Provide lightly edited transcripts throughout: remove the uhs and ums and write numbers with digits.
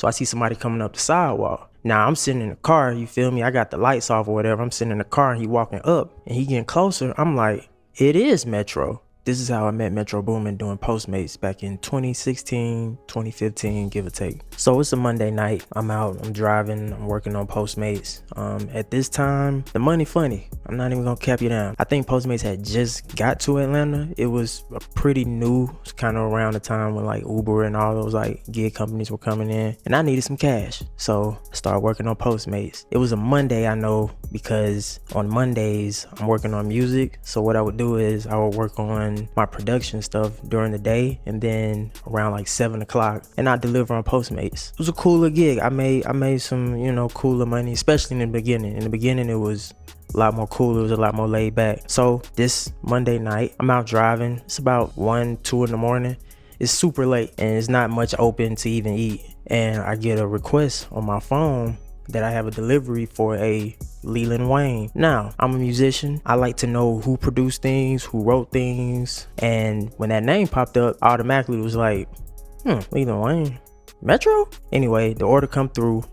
So I see somebody coming up the sidewalk. Now I'm sitting in the car, you feel me? I got the lights off or whatever. I'm sitting in the car and he walking up and he getting closer. I'm like, it is Metro. This is how I met Metro Boomin doing Postmates back in 2016, 2015, give or take. So it's a Monday night. I'm out, I'm driving, I'm working on Postmates. At this time, the money funny. I'm not even gonna cap you down. I think Postmates had just got to Atlanta. It was a pretty new, it's kind of around the time when like Uber and all those like gig companies were coming in, and I needed some cash. So I started working on Postmates. It was a Monday, I know, because on Mondays, I'm working on music. So what I would do is I would work on my production stuff during the day, and then around like 7 o'clock, and I deliver on Postmates. It was a cooler gig. I made some, you know, cooler money, especially in the beginning. In the beginning, it was a lot more cool. It was a lot more laid back. So this Monday night, I'm out driving. It's about 1, 2 in the morning. It's super late and it's not much open to even eat. And I get a request on my phone that I have a delivery for a Leland Wayne. Now, I'm a musician. I like to know who produced things, who wrote things. And when that name popped up, automatically it was like, Leland Wayne, Metro? Anyway, the order come through.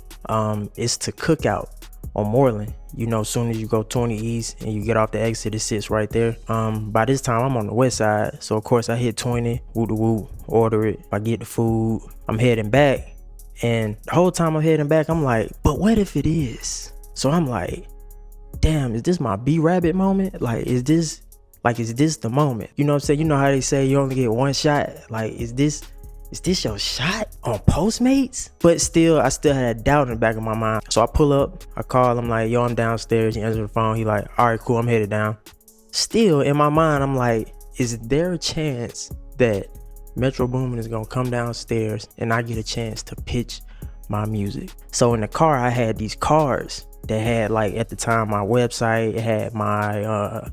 It's to Cookout on Moreland. You know, as soon as you go 20 East and you get off the exit, it sits right there. By this time, I'm on the west side. So, of course, I hit 20, woo-de-woo, order it. I get the food. I'm heading back. And the whole time I'm heading back, I'm like, but what if it is? So I'm like, damn, is this my B-Rabbit moment? Like, is this the moment? You know what I'm saying? You know how they say you only get one shot? Like, is this your shot on Postmates? But still, I still had that doubt in the back of my mind. So I pull up, I call him like, yo, I'm downstairs. He answers the phone. He like, all right, cool, I'm headed down. Still, in my mind, I'm like, is there a chance that Metro Boomin is gonna come downstairs and I get a chance to pitch my music? So in the car, I had these cards that had, like, at the time, my website. It had my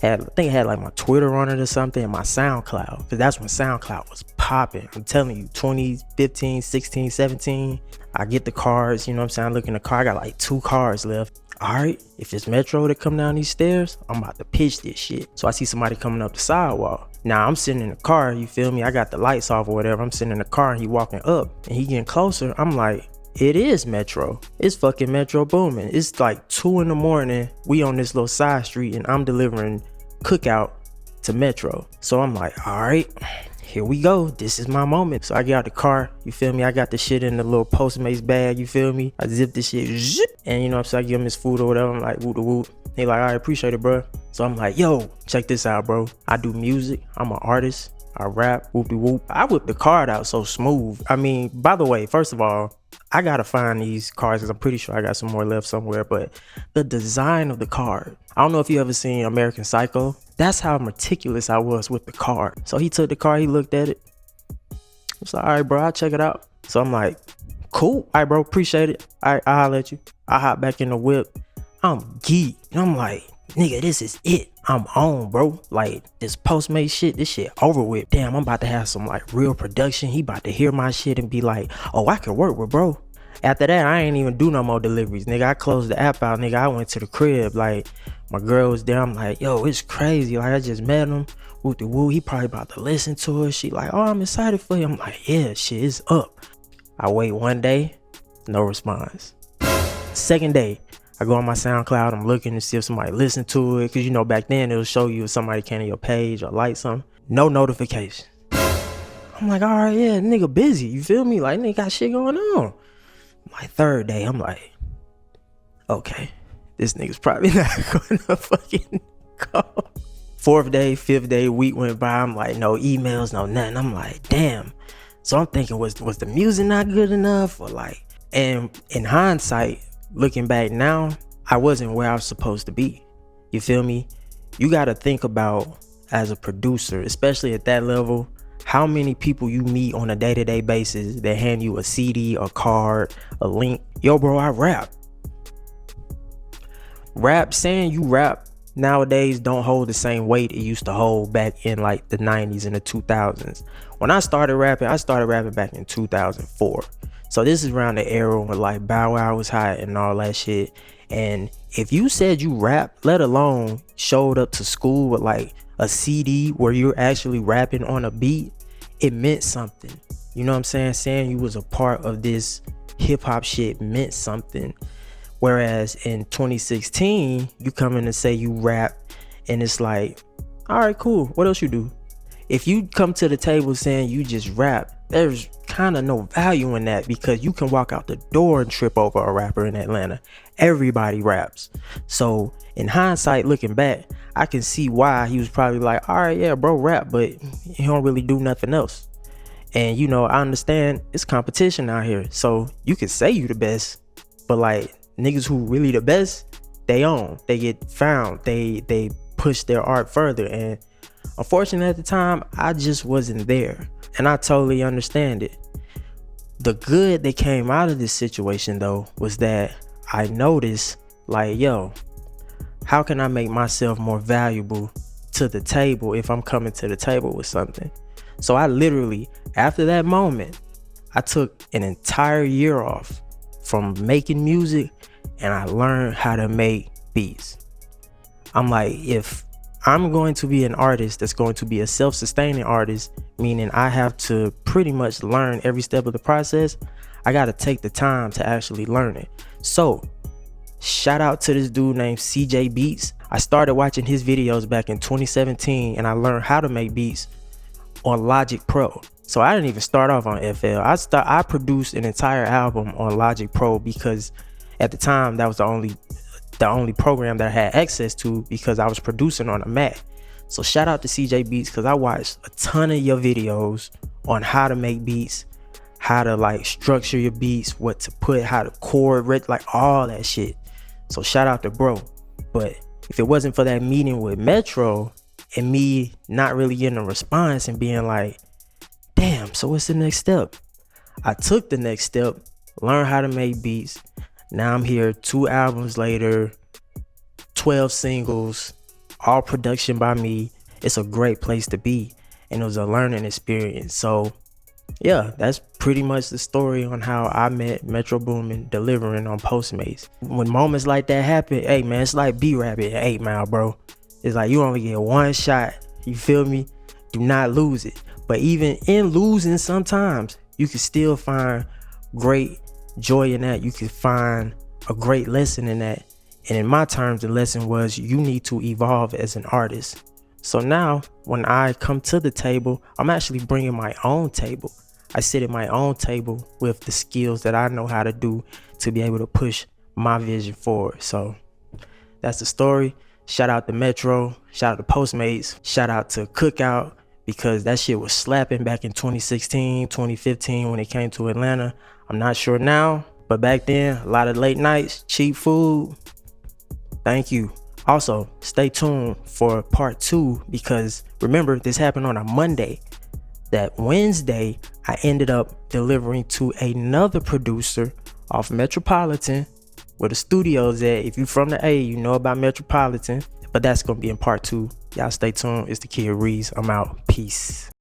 I think it had like my Twitter on it or something, and my SoundCloud, because that's when SoundCloud was popping. I'm telling you, 2015, 16, 17, I get the cards, you know what I'm saying? I look in the car, I got like 2 cards left. All right, if it's Metro that come down these stairs, I'm about to pitch this shit. So I see somebody coming up the sidewalk. Now I'm sitting in the car, you feel me? I got the lights off or whatever. I'm sitting in the car and he walking up and he getting closer. I'm like, it is Metro. It's fucking Metro Boomin. It's like 2 in the morning. We on this little side street and I'm delivering Cookout to Metro. So I'm like, all right, here we go. This is my moment. So I get out the car, you feel me? I got the shit in the little Postmates bag, you feel me? I zip this shit, zip, and you know what I'm saying? I give him his food or whatever. I'm like, whoop de whoop. He like, all right, appreciate it, bro. So I'm like, yo, check this out, bro. I do music. I'm an artist. I rap, whoop de whoop. I whip the card out so smooth. I mean, by the way, first of all, I gotta find these cards because I'm pretty sure I got some more left somewhere, but the design of the card, I don't know if you ever seen American Psycho. That's how meticulous I was with the card. So he took the card, he looked at it. I was like, all right, bro, I'll check it out. So I'm like, cool. All right, bro, appreciate it. All right, I'll holler at you. I hop back in the whip. I'm geek. And I'm like, nigga, this is it. I'm on, bro. Like, this Postmate shit, this shit over with. Damn, I'm about to have some like real production. He about to hear my shit and be like, oh, I can work with bro. After that, I ain't even do no more deliveries, nigga. I closed the app out, nigga. I went to the crib. Like, my girl was there. I'm like, yo, it's crazy. Like, I just met him. Woo de woo. He probably about to listen to it. She like, oh, I'm excited for you. I'm like, yeah, shit is up. I wait one day, no response. Second day, I go on my SoundCloud. I'm looking to see if somebody listened to it. Cause you know, back then it'll show you if somebody came to your page or like something. No notification. I'm like, all right, yeah, nigga busy. You feel me? Like, nigga got shit going on. My third day, I'm like, okay, this nigga's probably not gonna fucking call. Fourth day, fifth day, week went by. I'm like, no emails, no nothing. I'm like, damn. So I'm thinking, was the music not good enough? Or like, and in hindsight, looking back now, I wasn't where I was supposed to be. You feel me? You got to think about, as a producer, especially at that level, how many people you meet on a day-to-day basis that hand you a CD, a card, a link. Yo, bro, I rap. Saying you rap nowadays don't hold the same weight it used to hold back in like the 90s and the 2000s. When I started rapping back in 2004. So this is around the era when like Bow Wow was hot and all that shit. And if you said you rap, let alone showed up to school with like a CD where you're actually rapping on a beat, it meant something. You know what I'm saying? Saying you was a part of this hip hop shit meant something. Whereas in 2016, you come in and say you rap, and it's like, all right, cool. What else you do? If you come to the table saying you just rap, there's kind of no value in that, because you can walk out the door and trip over a rapper in Atlanta. Everybody raps. So in hindsight, looking back, I can see why he was probably like, all right, yeah, bro, rap, but he don't really do nothing else. And you know, I understand it's competition out here, so you can say you the best, but like niggas who really the best, they get found, they push their art further. And unfortunately at the time, I just wasn't there, and I totally understand it. The good that came out of this situation though was that I noticed, like, yo, how can I make myself more valuable to the table if I'm coming to the table with something? So I literally, after that moment, I took an entire year off from making music, and I learned how to make beats. I'm like, if I'm going to be an artist that's going to be a self-sustaining artist, meaning I have to pretty much learn every step of the process, I got to take the time to actually learn it. So shout out to this dude named CJ Beats. I started watching his videos back in 2017, and I learned how to make beats on Logic Pro. So I didn't even start off on FL. I produced an entire album on Logic Pro, because at the time that was the only program that I had access to, because I was producing on a Mac. So shout out to CJ Beats, because I watched a ton of your videos on how to make beats, how to like structure your beats, what to put, how to chord, like all that shit. So shout out to bro. But if it wasn't for that meeting with Metro and me not really getting a response and being like, damn, so what's the next step? I took the next step, learned how to make beats. Now I'm here 2 albums later, 12 singles, all production by me. It's a great place to be, and it was a learning experience. So yeah, that's pretty much the story on how I met Metro Boomin delivering on Postmates. When moments like that happen, hey man, it's like B-rapping 8 Mile, bro. It's like you only get one shot, you feel me? Do not lose it. But even in losing, sometimes you can still find great joy in that. You can find a great lesson in that. And in my terms, the lesson was you need to evolve as an artist. So now when I come to the table, I'm actually bringing my own table. I sit at my own table with the skills that I know how to do to be able to push my vision forward. So that's the story. Shout out to Metro, shout out to Postmates, shout out to Cookout, because that shit was slapping back in 2016, 2015 when it came to Atlanta. I'm not sure now, but back then, a lot of late nights, cheap food. Thank you. Also, stay tuned for part 2, because remember, this happened on a Monday. That Wednesday, I ended up delivering to another producer off Metropolitan, where the studio's at. If you're from the A, you know about Metropolitan, but that's gonna be in part 2. Y'all stay tuned. It's the kid Ríez. I'm out. Peace.